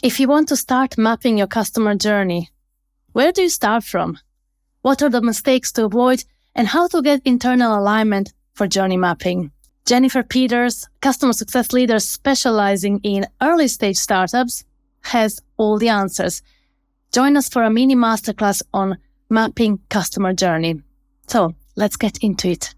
If you want to start mapping your customer journey, where do you start from? What are the mistakes to avoid and how to get internal alignment for journey mapping? Jennifer Peters, customer success leader specializing in early stage startups, has all the answers. Join us for a mini masterclass on mapping customer journey. So let's get into it.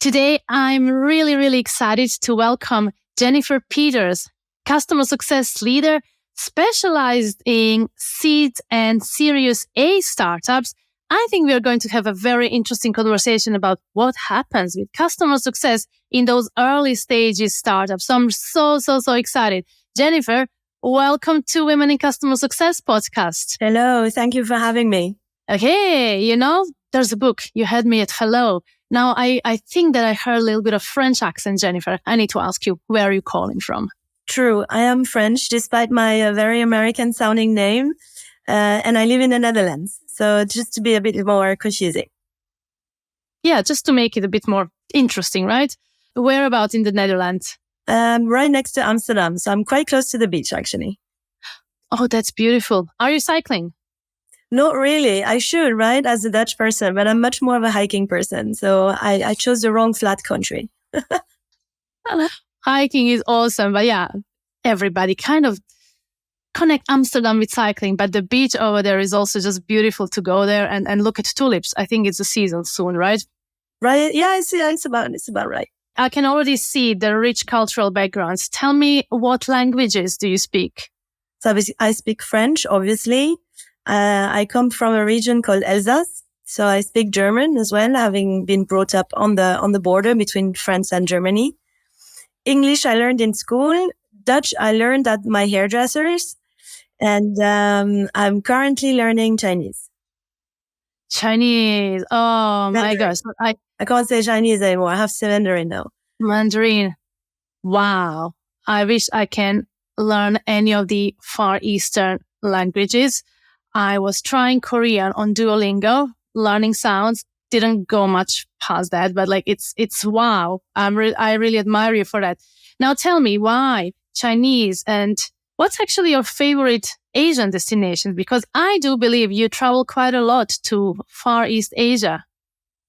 Today, I'm really excited to welcome Jennifer Peters, customer success leader specialized in seed and Series A startups. I think we are going to have a very interesting conversation about what happens with customer success in those early stages startups. So I'm so excited. Jennifer, welcome to Women in Customer Success podcast. Hello, thank you for having me. Okay, there's a book. You had me at hello. Now, I think that I heard a little bit of French accent, Jennifer. I need to ask you, where are you calling from? True, I am French, despite my very American-sounding name, and I live in the Netherlands. So just to be a bit more confusing. Yeah, just to make it a bit more interesting, right? Whereabouts in the Netherlands? Right next to Amsterdam, so I'm quite close to the beach, actually. Oh, that's beautiful. Are you cycling? Not really. I should, right, as a Dutch person, but I'm much more of a hiking person. So I chose the wrong flat country. Hiking is awesome, but yeah, everybody kind of connect Amsterdam with cycling, but the beach over there is also just beautiful to go there and look at tulips. I think it's the season soon, right? Right. Yeah, it's about right. I can already see the rich cultural backgrounds. Tell me, what languages do you speak? So I speak French, obviously. I come from a region called Alsace, so I speak German as well, having been brought up on the border between France and Germany. English I learned in school. Dutch I learned at my hairdressers, and I'm currently learning Chinese. Chinese. Oh my gosh! I can't say Chinese anymore. I have Mandarin now. Mandarin. Wow! I wish I can learn any of the Far Eastern languages. I was trying Korean on Duolingo, learning sounds, didn't go much past that, but it's wow. I really admire you for that. Now tell me, why Chinese, and what's actually your favorite Asian destination? Because I do believe you travel quite a lot to Far East Asia.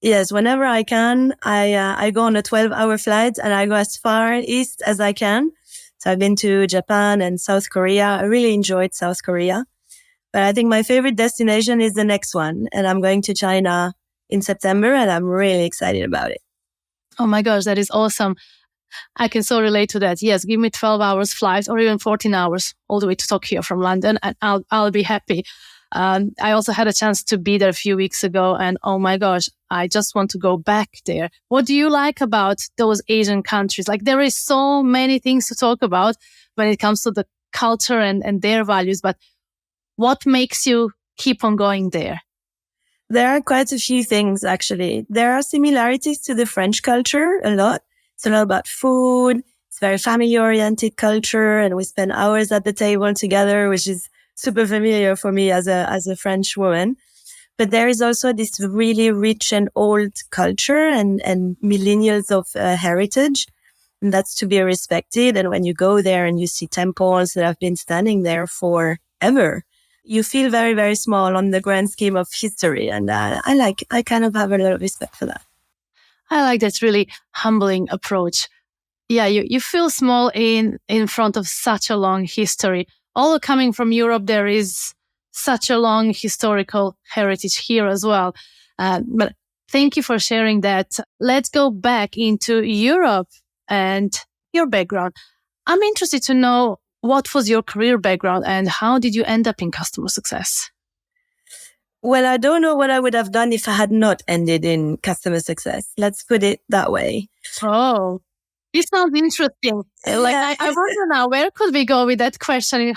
Yes, whenever I can, I go on a 12-hour flight and I go as far east as I can. So I've been to Japan and South Korea. I really enjoyed South Korea. But I think my favorite destination is the next one. And I'm going to China in September and I'm really excited about it. Oh my gosh, that is awesome. I can so relate to that. Yes, give me 12 hours flight or even 14 hours all the way to Tokyo from London and I'll be happy. I also had a chance to be there a few weeks ago and oh my gosh, I just want to go back there. What do you like about those Asian countries? Like there is so many things to talk about when it comes to the culture and their values, but what makes you keep on going there? There are quite a few things, actually. There are similarities to the French culture a lot. It's a lot about food. It's very family-oriented culture, and we spend hours at the table together, which is super familiar for me as a French woman. But there is also this really rich and old culture and millennials of heritage, and that's to be respected. And when you go there and you see temples that have been standing there forever, you feel very, very small on the grand scheme of history. And I kind of have a lot of respect for that. I like that really humbling approach. Yeah, you feel small in front of such a long history. Although coming from Europe, there is such a long historical heritage here as well. But thank you for sharing that. Let's go back into Europe and your background. I'm interested to know, what was your career background and how did you end up in customer success? Well, I don't know what I would have done if I had not ended in customer success. Let's put it that way. Oh, this sounds interesting. I wonder now, where could we go with that question?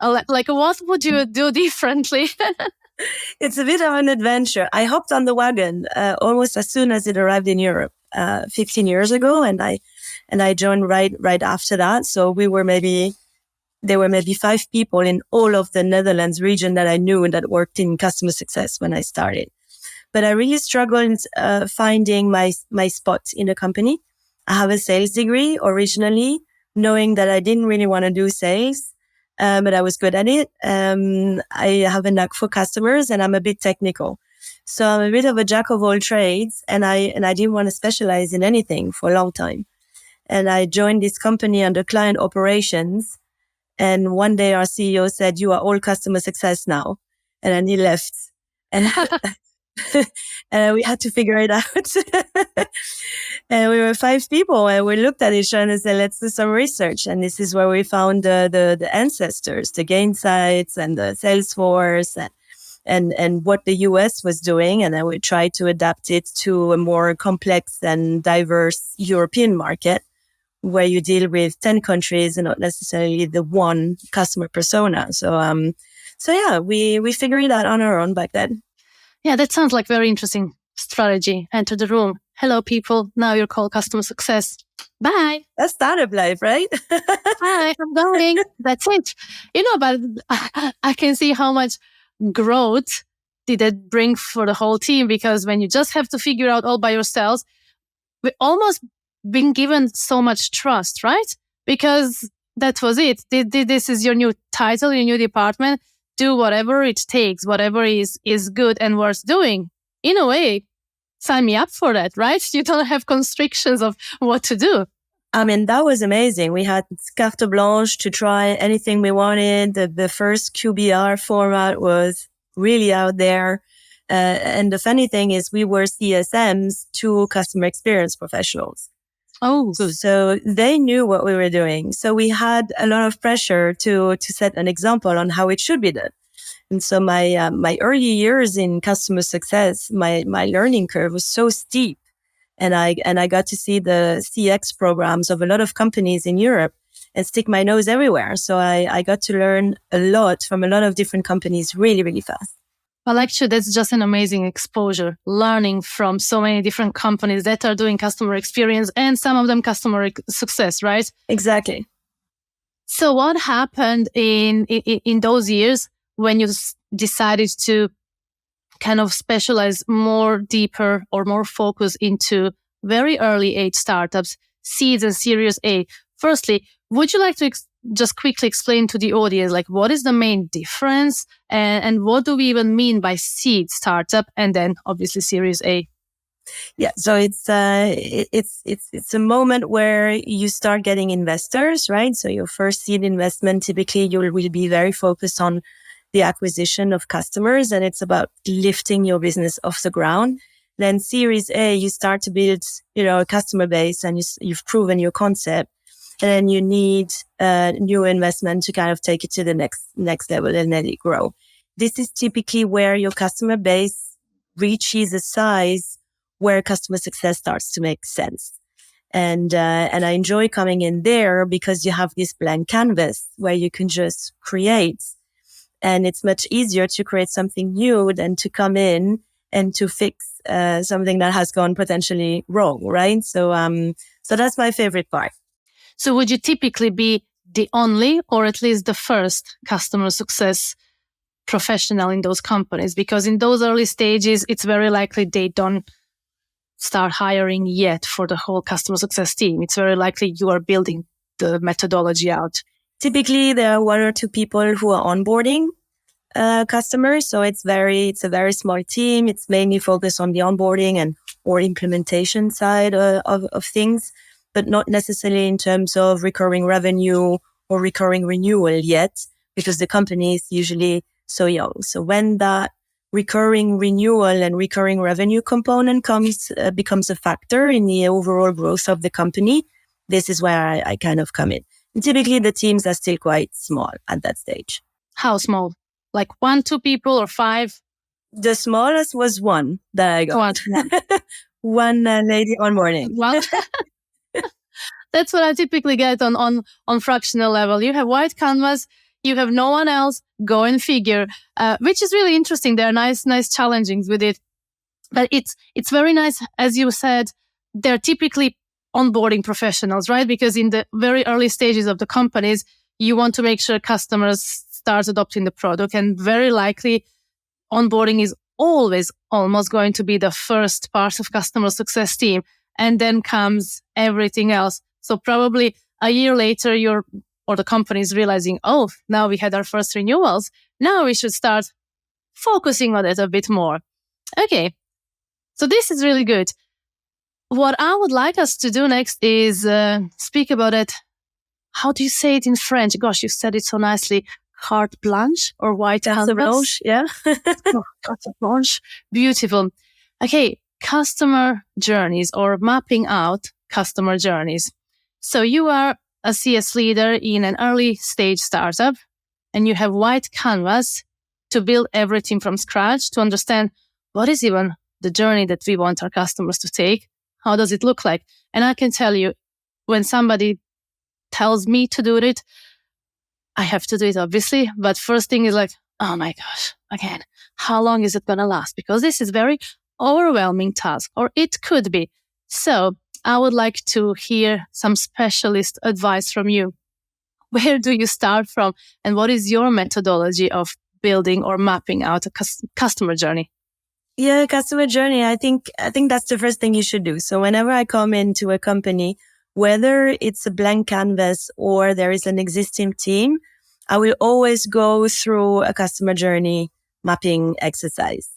Like, what would you do differently? It's a bit of an adventure. I hopped on the wagon almost as soon as it arrived in Europe 15 years ago, and I joined right after that. So there were maybe 5 people in all of the Netherlands region that I knew that worked in customer success when I started. But I really struggled finding my spot in the company. I have a sales degree originally, knowing that I didn't really want to do sales. But I was good at it. I have a knack for customers, and I'm a bit technical. So I'm a bit of a jack of all trades, and I didn't want to specialize in anything for a long time. And I joined this company under client operations. And one day our CEO said, "You are all customer success now." And then he left. And and we had to figure it out. And we were 5 people, and we looked at each other and said, "Let's do some research." And this is where we found the ancestors, the Gainsights and the Salesforce and what the US was doing. And then we tried to adapt it to a more complex and diverse European market where you deal with 10 countries and not necessarily the one customer persona. So yeah, we figured it out on our own back then. Yeah, that sounds like very interesting strategy. Enter the room. Hello, people. Now you're called customer success. Bye. That's startup life, right? Hi, I'm going. That's it. But I can see how much growth did it bring for the whole team, because when you just have to figure out all by yourselves, we almost been given so much trust, right? Because that was it. This is your new title, your new department. Do whatever it takes, whatever is good and worth doing. In a way, sign me up for that, right? You don't have constrictions of what to do. I mean, that was amazing. We had carte blanche to try anything we wanted. The first QBR format was really out there. And the funny thing is we were CSMs to customer experience professionals. Oh, good. So they knew what we were doing. So we had a lot of pressure to set an example on how it should be done. And so my early years in customer success, my learning curve was so steep. And I got to see the CX programs of a lot of companies in Europe and stick my nose everywhere. So I got to learn a lot from a lot of different companies really, really fast. Well, actually, that's just an amazing exposure, learning from so many different companies that are doing customer experience and some of them customer success, right? Exactly. So what happened in those years when you decided to kind of specialize more deeper or more focus into very early age startups, seeds and Series A? Firstly, would you like to just quickly explain to the audience, like, what is the main difference and what do we even mean by seed startup and then obviously Series A? Yeah, so it's a moment where you start getting investors, right? So your first seed investment, typically you will be very focused on the acquisition of customers, and it's about lifting your business off the ground. Then Series A, you start to build, a customer base, and you've proven your concept. And then you need new investment to kind of take it to the next level and let it grow. This is typically where your customer base reaches a size where customer success starts to make sense. And I enjoy coming in there because you have this blank canvas where you can just create. And it's much easier to create something new than to come in and to fix something that has gone potentially wrong, right? So that's my favorite part. So would you typically be the only or at least the first customer success professional in those companies? Because in those early stages, it's very likely they don't start hiring yet for the whole customer success team. It's very likely you are building the methodology out. Typically, there are 1 or 2 people who are onboarding customers. So it's a very small team. It's mainly focused on the onboarding and or implementation side of things, but not necessarily in terms of recurring revenue or recurring renewal yet, because the company is usually so young. So when that recurring renewal and recurring revenue component becomes a factor in the overall growth of the company, this is where I kind of come in. And typically, the teams are still quite small at that stage. How small? Like 1, 2 people or 5? The smallest was 1 that I got. One lady on morning. Well, that's what I typically get on fractional level. You have white canvas, You have no one else. Go and figure, which is really interesting. There are nice challengings with it. But it's very nice, as you said, they're typically onboarding professionals, right? Because in the very early stages of the companies, you want to make sure customers start adopting the product. And very likely onboarding is always almost going to be the first part of customer success team. And then comes everything else. So probably a year later, the company is realizing, oh, now we had our first renewals. Now we should start focusing on it a bit more. Okay. So this is really good. What I would like us to do next is speak about it. How do you say it in French? Gosh, you said it so nicely. Carte blanche or white canvas? Blanche, yeah. Carte blanche. Beautiful. Okay, customer journeys or mapping out customer journeys. So you are a CS leader in an early stage startup and you have white canvas to build everything from scratch to understand what is even the journey that we want our customers to take. How does it look like? And I can tell you, when somebody tells me to do it, I have to do it, obviously. But first thing is like, oh my gosh, again, how long is it going to last? Because this is very overwhelming task, or it could be. So I would like to hear some specialist advice from you. Where do you start from? And what is your methodology of building or mapping out a customer journey? Yeah, customer journey. I think that's the first thing you should do. So whenever I come into a company, whether it's a blank canvas or there is an existing team, I will always go through a customer journey mapping exercise.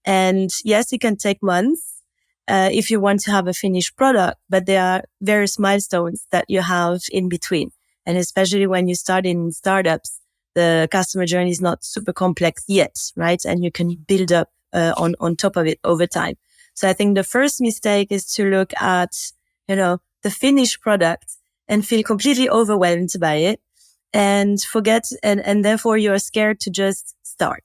And yes, it can take months if you want to have a finished product, but there are various milestones that you have in between. And especially when you start in startups, the customer journey is not super complex yet, right? And you can build up on top of it over time. So I think the first mistake is to look at, the finished product and feel completely overwhelmed by it and forget, and therefore you're scared to just start.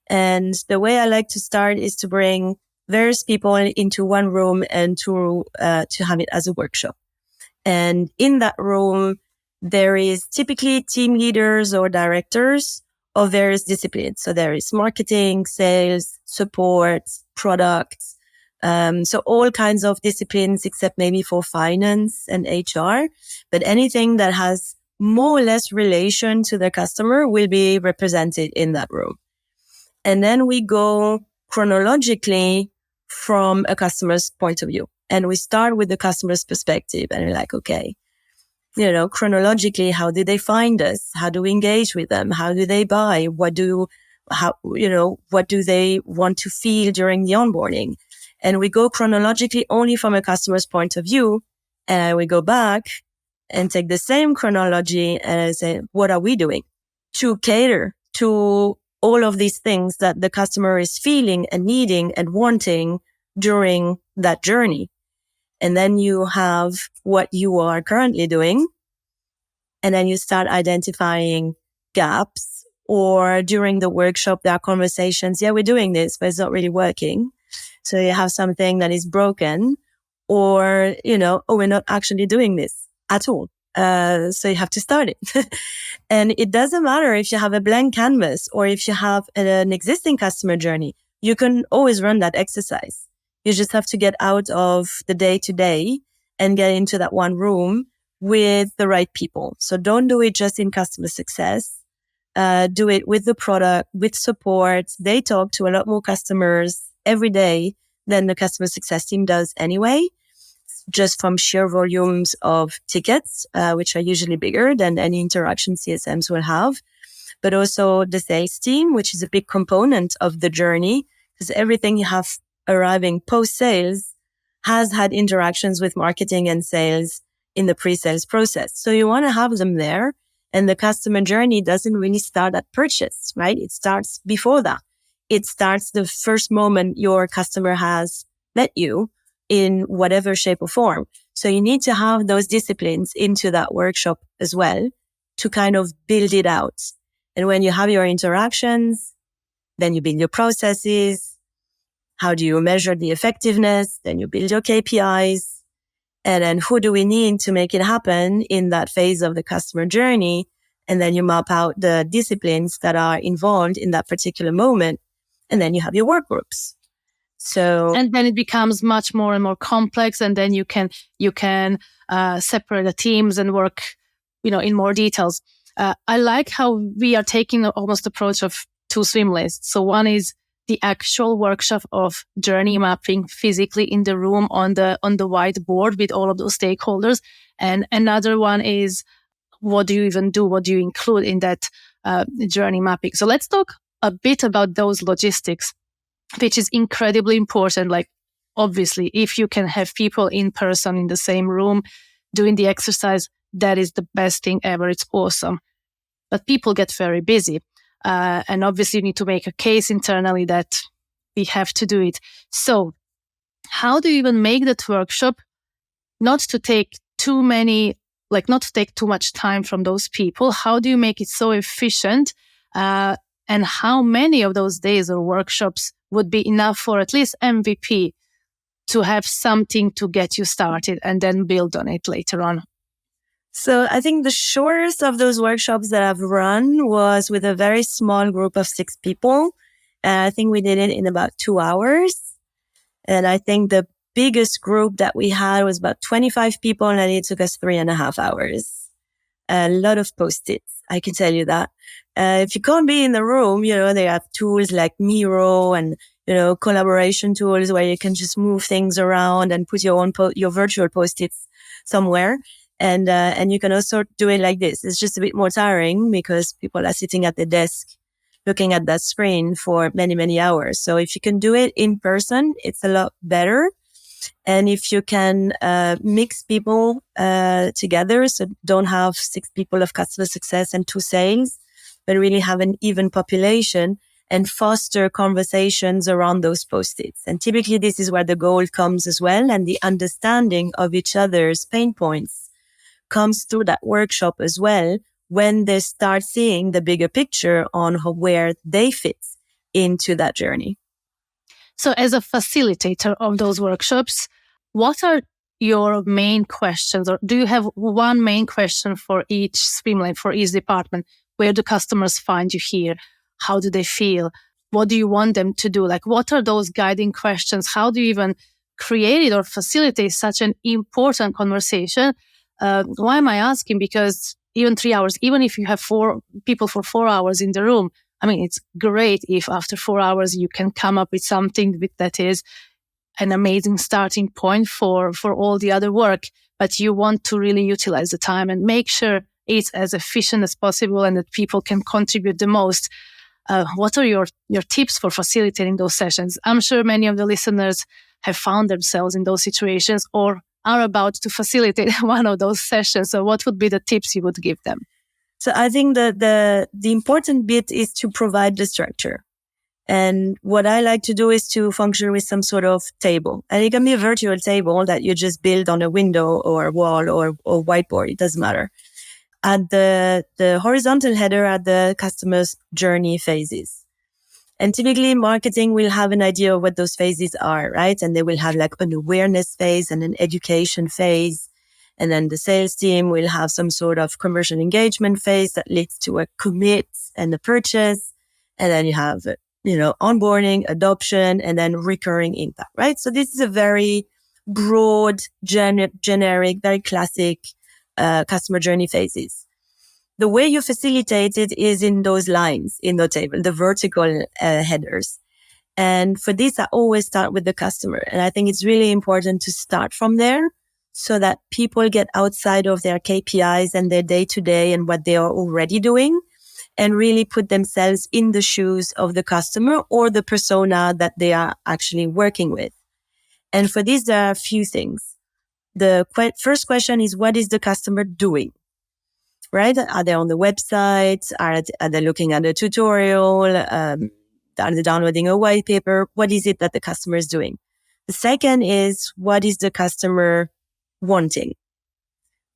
And the way I like to start is to bring various people into one room and to have it as a workshop. And in that room, there is typically team leaders or directors of various disciplines. So there is marketing, sales, support, products. So all kinds of disciplines except maybe for finance and HR. But anything that has more or less relation to the customer will be represented in that room. And then we go chronologically from a customer's point of view. And we start with the customer's perspective. And we're like, okay, chronologically, how did they find us? How do we engage with them? How do they buy? What do they want to feel during the onboarding? And we go chronologically only from a customer's point of view. And we go back and take the same chronology and say, what are we doing to cater to all of these things that the customer is feeling and needing and wanting during that journey? And then you have what you are currently doing. And then you start identifying gaps, or during the workshop, there are conversations. Yeah, we're doing this, but it's not really working. So you have something that is broken, or, we're not actually doing this at all. So you have to start it. And it doesn't matter if you have a blank canvas or if you have an existing customer journey, you can always run that exercise. You just have to get out of the day to day and get into that one room with the right people. So don't do it just in customer success. Do it with the product, with support. They talk to a lot more customers every day than the customer success team does anyway, just from sheer volumes of tickets, which are usually bigger than any interaction CSMs will have. But also the sales team, which is a big component of the journey, because everything you have arriving post-sales has had interactions with marketing and sales in the pre-sales process. So you want to have them there. And the customer journey doesn't really start at purchase, right? It starts before that. It starts the first moment your customer has met you in whatever shape or form. So you need to have those disciplines into that workshop as well to kind of build it out. And when you have your interactions, then you build your processes. How do you measure the effectiveness? Then you build your KPIs. And then who do we need to make it happen in that phase of the customer journey? and then you map out the disciplines that are involved in that particular moment, and then you have your work groups. So, and then it becomes much more and more complex, and then you can separate the teams and work, in more details. I like how we are taking almost approach of two swim lanes. So one is the actual workshop of journey mapping physically in the room on the whiteboard with all of those stakeholders, and another one is what do you even do? What do you include in that journey mapping? So let's talk a bit about those logistics, which is incredibly important. Like, obviously, if you can have people in person in the same room doing the exercise, that is the best thing ever. It's awesome. But people get very busy. And obviously you need to make a case internally that we have to do it. So how do you even make that workshop not to take too much time from those people? How do you make it so efficient? And how many of those days or workshops would be enough for at least MVP to have something to get you started and then build on it later on? So I think the shortest of those workshops that I've run was with a very small group of 6 people. And I think we did it in about 2 hours. And I think the biggest group that we had was about 25 people, and it took us 3.5 hours. A lot of Post-its, I can tell you that. If you can't be in the room, they have tools like Miro and, collaboration tools where you can just move things around and put your virtual Post-its somewhere. And you can also do it like this. It's just a bit more tiring because people are sitting at the desk looking at that screen for many, many hours. So if you can do it in person, it's a lot better. And if you can mix people together, so don't have 6 people of customer success and 2 sales, but really have an even population and foster conversations around those Post-its. And typically this is where the goal comes as well, and the understanding of each other's pain points comes through that workshop as well, when they start seeing the bigger picture on where they fit into that journey. So as a facilitator of those workshops, what are your main questions? Or do you have one main question for each swim lane, for each department? Where do customers find you here? How do they feel? What do you want them to do? Like, what are those guiding questions? How do you even create it or facilitate such an important conversation? Why am I asking? Because even 3 hours, even if you have 4 people for 4 hours in the room, I mean, it's great if after 4 hours you can come up with something that is an amazing starting point for all the other work. But you want to really utilize the time and make sure it's as efficient as possible and that people can contribute the most. What are your tips for facilitating those sessions? I'm sure many of the listeners have found themselves in those situations or are about to facilitate one of those sessions. So what would be the tips you would give them? So I think that the important bit is to provide the structure. And what I like to do is to function with some sort of table. And it can be a virtual table that you just build on a window or a wall or whiteboard. It doesn't matter. At the horizontal header are the customer's journey phases. And typically marketing will have an idea of what those phases are, right? And they will have like an awareness phase and an education phase. And then the sales team will have some sort of commercial engagement phase that leads to a commit and a purchase. And then you have, onboarding, adoption, and then recurring impact, right? So this is a very broad, generic, very classic customer journey phases. The way you facilitate it is in those lines in the table, the vertical headers. And for this, I always start with the customer. And I think it's really important to start from there so that people get outside of their KPIs and their day-to-day and what they are already doing and really put themselves in the shoes of the customer or the persona that they are actually working with. And for this, there are a few things. The first question is, what is the customer doing? Right? Are they on the website? Are they looking at a tutorial? Are they downloading a white paper? What is it that the customer is doing? The second is, what is the customer wanting?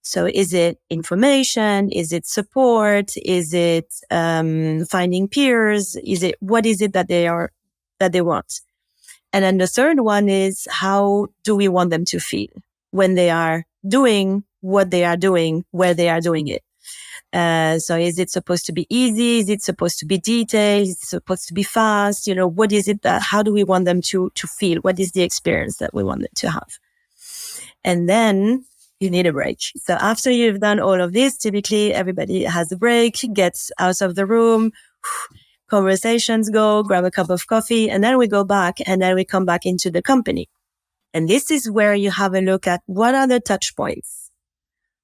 So is it information? Is it support? Is it finding peers? What is it that they want? And then the third one is, how do we want them to feel when they are doing what they are doing, where they are doing it? So is it supposed to be easy? Is it supposed to be detailed? Is it supposed to be fast? What is it how do we want them to feel? What is the experience that we want them to have? And then you need a break. So after you've done all of this, typically everybody has a break, gets out of the room, conversations go, grab a cup of coffee, and then we go back and then we come back into the company. And this is where you have a look at what are the touch points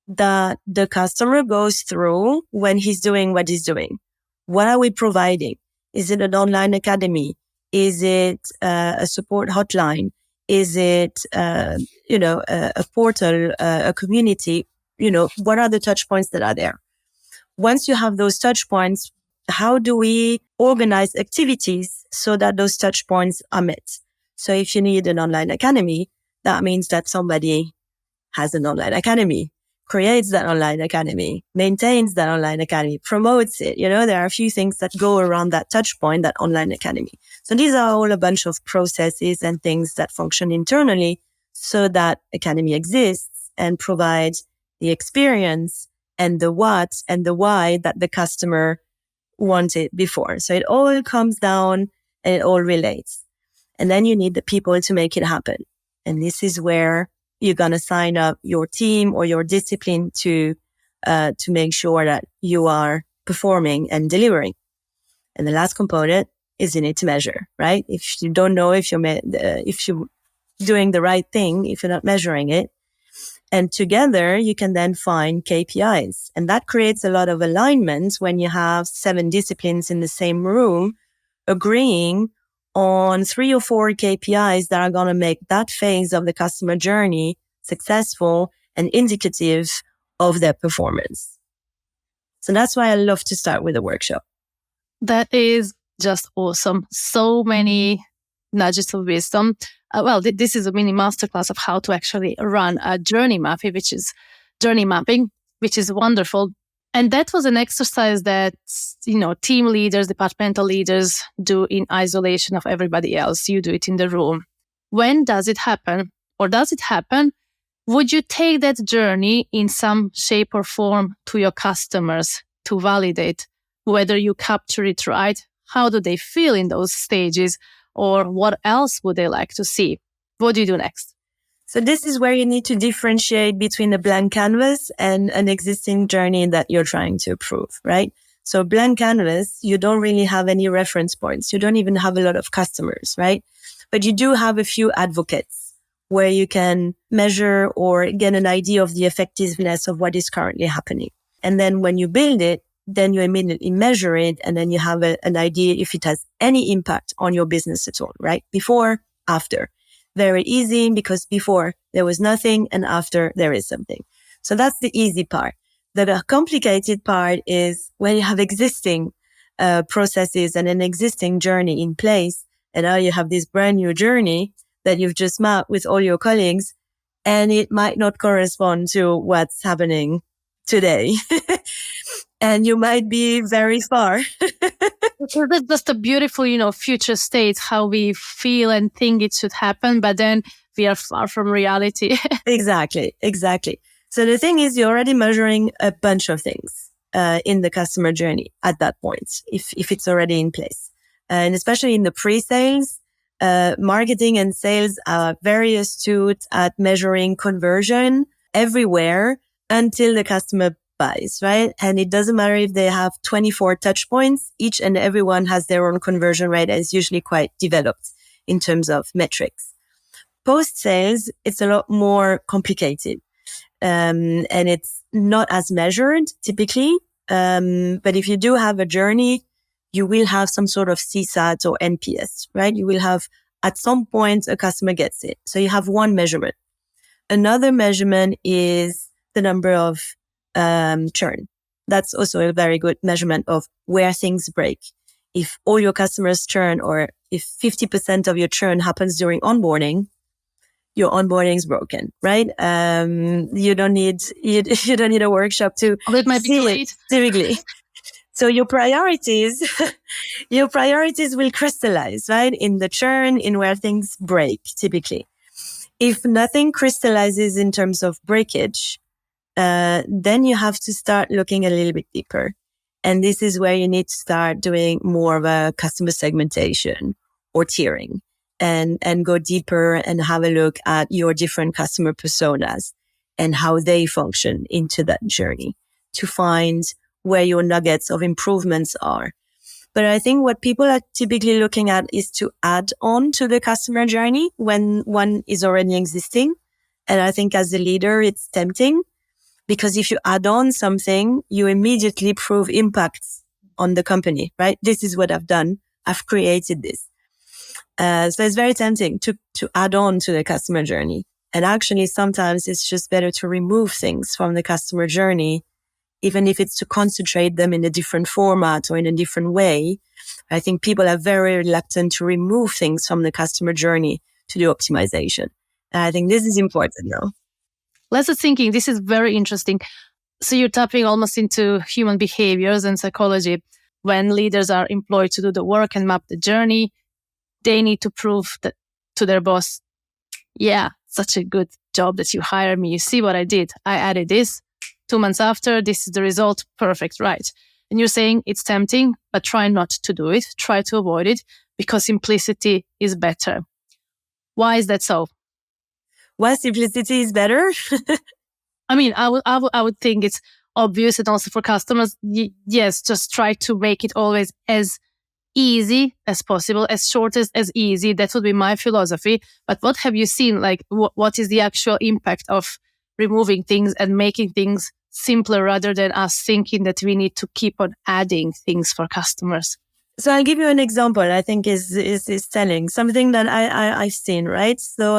that the customer goes through when he's doing what he's doing. What are we providing? Is it an online academy? Is it a support hotline? Is it, a portal, a community? What are the touch points that are there? Once you have those touch points, how do we organize activities so that those touch points are met? So if you need an online academy, that means that somebody has an online academy, creates that online academy, maintains that online academy, promotes it. There are a few things that go around that touch point, that online academy. So these are all a bunch of processes and things that function internally so that academy exists and provides the experience and the what and the why that the customer wanted before. So it all comes down and it all relates. And then you need the people to make it happen. And this is where you're going to sign up your team or your discipline to make sure that you are performing and delivering. And the last component is you need to measure, right? If you don't know if you're doing the right thing, if you're not measuring it, and together you can then find KPIs. And that creates a lot of alignment when you have 7 disciplines in the same room agreeing on 3 or 4 KPIs that are going to make that phase of the customer journey successful and indicative of their performance. So that's why I love to start with a workshop. That is just awesome. So many nudges of wisdom. This is a mini masterclass of how to actually run a journey mapping, which is wonderful. And that was an exercise that, team leaders, departmental leaders do in isolation of everybody else. You do it in the room. When does it happen? Or does it happen? Would you take that journey in some shape or form to your customers to validate whether you capture it right? How do they feel in those stages? Or what else would they like to see? What do you do next? So this is where you need to differentiate between a blank canvas and an existing journey that you're trying to approve, right? So blank canvas, you don't really have any reference points. You don't even have a lot of customers, right? But you do have a few advocates where you can measure or get an idea of the effectiveness of what is currently happening. And then when you build it, then you immediately measure it, and then you have an idea if it has any impact on your business at all, right? Before, after. Very easy, because before there was nothing and after there is something. So that's the easy part. The complicated part is when you have existing processes and an existing journey in place, and now you have this brand new journey that you've just mapped with all your colleagues, and it might not correspond to what's happening today. And you might be very far. That's just a beautiful, future state, how we feel and think it should happen, but then we are far from reality. Exactly. So the thing is, you're already measuring a bunch of things in the customer journey at that point, if it's already in place. And especially in the pre-sales, marketing and sales are very astute at measuring conversion everywhere until the customer buys, right? And it doesn't matter if they have 24 touch points, each and everyone has their own conversion rate and is usually quite developed in terms of metrics. Post-sales, it's a lot more complicated. And it's not as measured typically. But if you do have a journey, you will have some sort of CSAT or NPS, right? You will have at some point a customer gets it. So you have one measurement. Another measurement is the number of churn. That's also a very good measurement of where things break. If all your customers churn, or if 50% of your churn happens during onboarding, your onboarding is broken, right? You don't need a workshop to it might be too late. Typically. So your priorities will crystallize, right? In the churn, in where things break, typically. If nothing crystallizes in terms of breakage, then you have to start looking a little bit deeper. And this is where you need to start doing more of a customer segmentation or tiering and go deeper and have a look at your different customer personas and how they function into that journey to find where your nuggets of improvements are. But I think what people are typically looking at is to add on to the customer journey when one is already existing. And I think as a leader, it's tempting because if you add on something, you immediately prove impacts on the company, right? This is what I've done. I've created this. So it's very tempting to add on to the customer journey. And actually, sometimes it's just better to remove things from the customer journey, even if it's to concentrate them in a different format or in a different way. I think people are very reluctant to remove things from the customer journey to do optimization. And I think this is important now. Let's thinking, this is very interesting. So you're tapping almost into human behaviors and psychology. When leaders are employed to do the work and map the journey, they need to prove that to their boss, yeah, such a good job that you hired me. You see what I did? I added this. 2 months after, this is the result. Perfect, right? And you're saying it's tempting, but try not to do it. Try to avoid it because simplicity is better. Why is that so? Why simplicity is better? I mean, I would think it's obvious, and also for customers, yes, just try to make it always as easy as possible, as short as easy. That would be my philosophy. But what have you seen? Like, what is the actual impact of removing things and making things simpler rather than us thinking that we need to keep on adding things for customers? So I'll give you an example I think is telling something that I've seen, right? So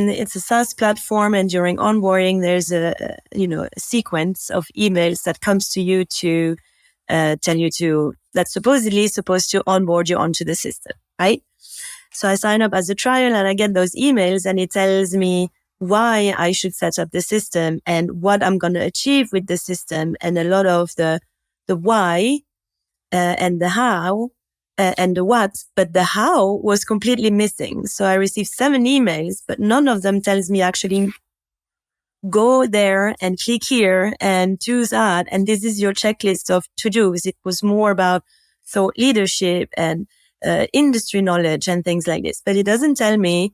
it's a SaaS platform, and during onboarding, there's a sequence of emails that comes to you to tell you that's supposedly supposed to onboard you onto the system, right? So I sign up as a trial and I get those emails, and it tells me why I should set up the system and what I'm going to achieve with the system, and a lot of the why and the how. And the what, but the how was completely missing. So I received 7 emails, but none of them tells me actually go there and click here and do that. And this is your checklist of to-dos. It was more about thought leadership and industry knowledge and things like this. But it doesn't tell me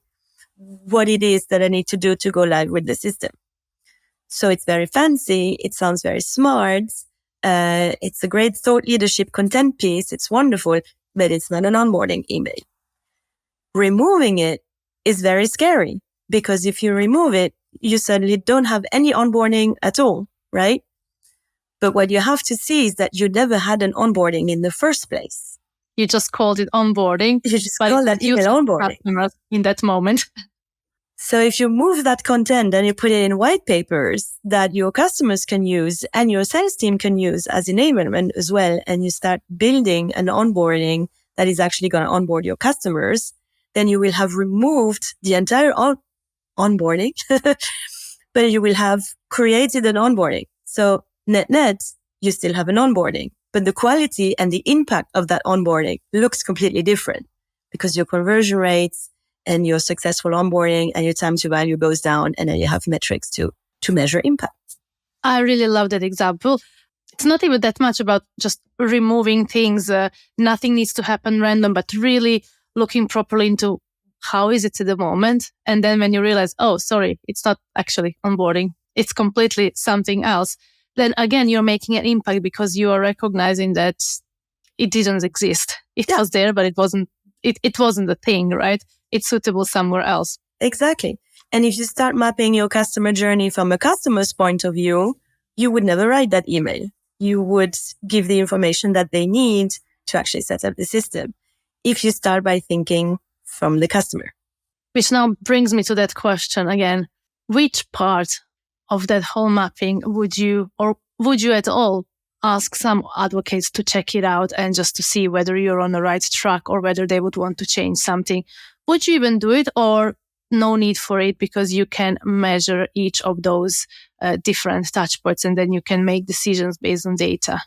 what it is that I need to do to go live with the system. So it's very fancy. It sounds very smart. It's a great thought leadership content piece. It's wonderful. But it's not an onboarding email. Removing it is very scary because if you remove it, you suddenly don't have any onboarding at all, right? But what you have to see is that you never had an onboarding in the first place. You just called it onboarding. You just call that email onboarding. In that moment. So if you move that content and you put it in white papers that your customers can use and your sales team can use as enablement as well, and you start building an onboarding that is actually going to onboard your customers, then you will have removed the entire onboarding, but you will have created an onboarding. So net, you still have an onboarding, but the quality and the impact of that onboarding looks completely different because your conversion rates and your successful onboarding and your time to value goes down, and then you have metrics to measure impact. I really love that example. It's not even that much about just removing things. Nothing needs to happen random, but really looking properly into how is it at the moment. And then when you realize, oh, sorry, it's not actually onboarding. It's completely something else. Then again, you're making an impact because you are recognizing that it didn't exist. It was there, but it wasn't the thing, right? It's suitable somewhere else. Exactly. And if you start mapping your customer journey from a customer's point of view, you would never write that email. You would give the information that they need to actually set up the system. If you start by thinking from the customer. Which now brings me to that question again. Which part of that whole mapping would you at all ask some advocates to check it out and just to see whether you're on the right track or whether they would want to change something? Would you even do it, or no need for it because you can measure each of those different touch points and then you can make decisions based on data?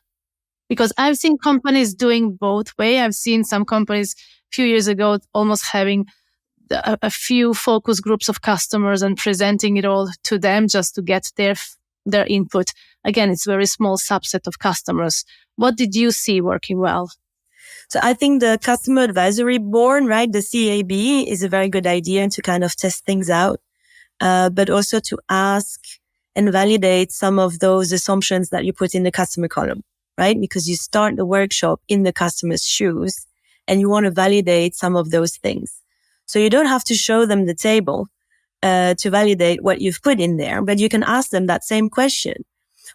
Because I've seen companies doing both way. I've seen some companies a few years ago almost having a few focus groups of customers and presenting it all to them just to get their their input. Again, it's a very small subset of customers. What did you see working well? So I think the customer advisory board, right, the CAB, is a very good idea to kind of test things out, but also to ask and validate some of those assumptions that you put in the customer column, right? Because you start the workshop in the customer's shoes and you want to validate some of those things. So you don't have to show them the table to validate what you've put in there, but you can ask them that same question.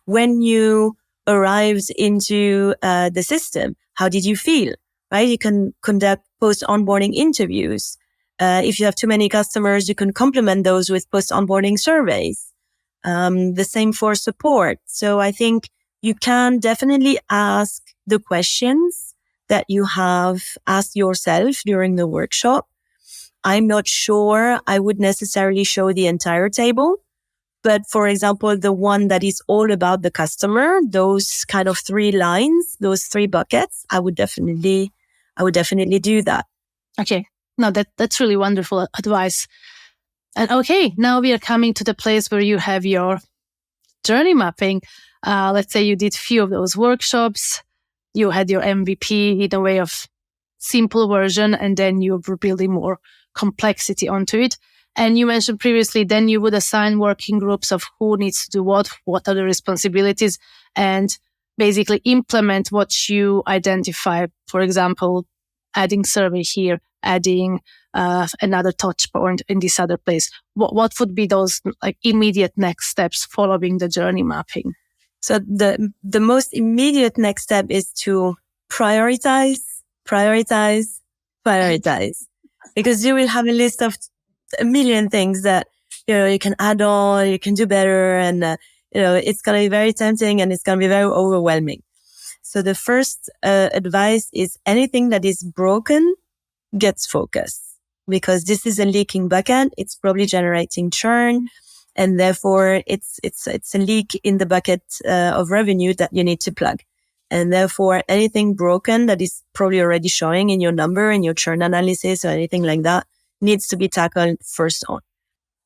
When you arrived into the system, how did you feel? Right? You can conduct post-onboarding interviews. If you have too many customers, you can complement those with post-onboarding surveys. The same for support. So I think you can definitely ask the questions that you have asked yourself during the workshop. I'm not sure I would necessarily show the entire table. But for example, the one that is all about the customer, those kind of 3 lines, those 3 buckets, I would definitely do that. Okay. No, that's really wonderful advice. And okay, now we are coming to the place where you have your journey mapping. Let's say you did few of those workshops, you had your MVP in a way of simple version, and then you were building more complexity onto it. And you mentioned previously, then you would assign working groups of who needs to do what are the responsibilities, and basically implement what you identify. For example, adding survey here, adding another touch point in this other place. What would be those like immediate next steps following the journey mapping? So the most immediate next step is to prioritize, because you will have a list of a million things that, you can add on, you can do better. And, it's going to be very tempting and it's going to be very overwhelming. So the first advice is anything that is broken gets focused, because this is a leaking bucket. It's probably generating churn, and therefore it's a leak in the bucket of revenue that you need to plug. And therefore anything broken that is probably already showing in your number, in your churn analysis or anything like that, needs to be tackled first on.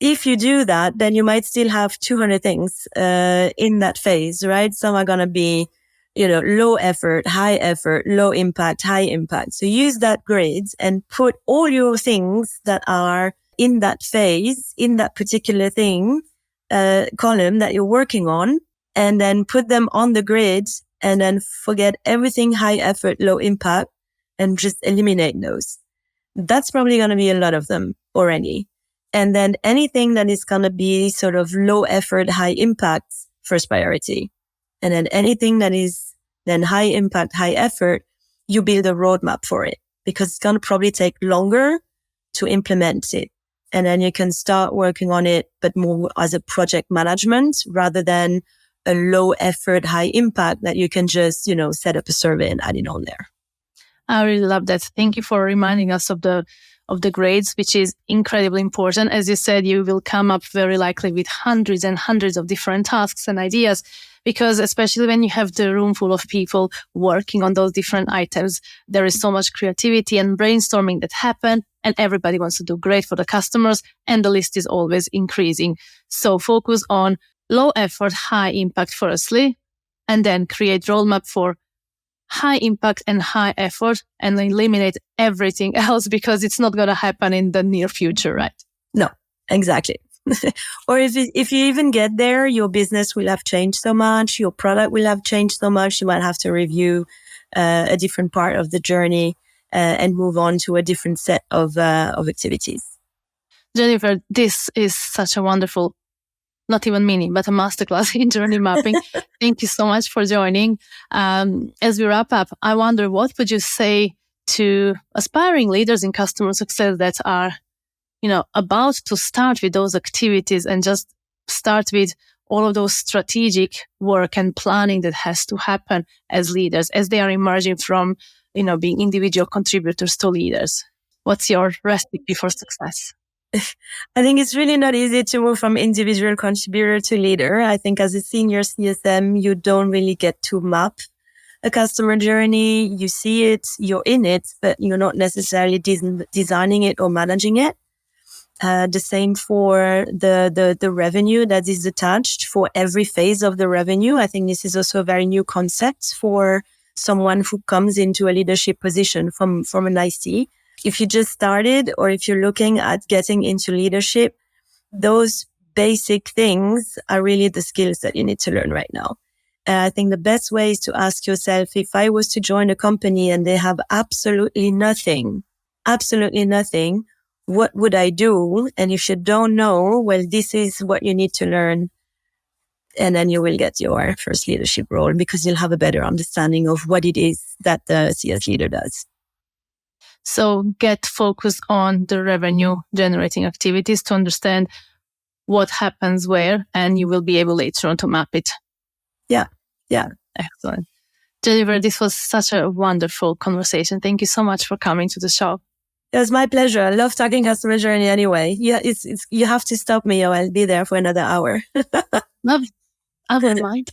If you do that, then you might still have 200 things in that phase, right? Some are going to be, low effort, high effort, low impact, high impact. So use that grid and put all your things that are in that phase, in that particular thing, column that you're working on, and then put them on the grid, and then forget everything high effort, low impact, and just eliminate those. That's probably going to be a lot of them already. And then anything that is going to be sort of low effort, high impact, first priority. And then anything that is then high impact, high effort, you build a roadmap for it, because it's going to probably take longer to implement it. And then you can start working on it, but more as a project management rather than a low effort, high impact that you can just, set up a survey and add it on there. I really love that. Thank you for reminding us of the grades, which is incredibly important. As you said, you will come up very likely with hundreds and hundreds of different tasks and ideas, because especially when you have the room full of people working on those different items, there is so much creativity and brainstorming that happen, and everybody wants to do great for the customers, and the list is always increasing. So focus on low effort, high impact firstly, and then create roadmap for high impact and high effort, and eliminate everything else, because it's not going to happen in the near future, right? No, exactly. Or if you even get there, your business will have changed so much, your product will have changed so much, you might have to review a different part of the journey and move on to a different set of activities. Jennifer, this is such a wonderful, not even mini, but a masterclass in journey mapping. Thank you so much for joining. As we wrap up, I wonder, what would you say to aspiring leaders in customer success that are, about to start with those activities and just start with all of those strategic work and planning that has to happen as leaders, as they are emerging from, being individual contributors to leaders? What's your recipe for success? I think it's really not easy to move from individual contributor to leader. I think as a senior CSM, you don't really get to map a customer journey. You see it, you're in it, but you're not necessarily designing it or managing it. The same for the revenue that is attached for every phase of the revenue. I think this is also a very new concept for someone who comes into a leadership position from an IC. If you just started or if you're looking at getting into leadership, those basic things are really the skills that you need to learn right now. I think the best way is to ask yourself, if I was to join a company and they have absolutely nothing, what would I do? And if you don't know, well, this is what you need to learn. And then you will get your first leadership role because you'll have a better understanding of what it is that the CS leader does. So get focused on the revenue generating activities to understand what happens where, and you will be able later on to map it. Yeah. Excellent. Jennifer, this was such a wonderful conversation. Thank you so much for coming to the show. It was my pleasure. I love talking customer journey anyway. Yeah, it's you have to stop me or I'll be there for another hour. Love, I don't mind.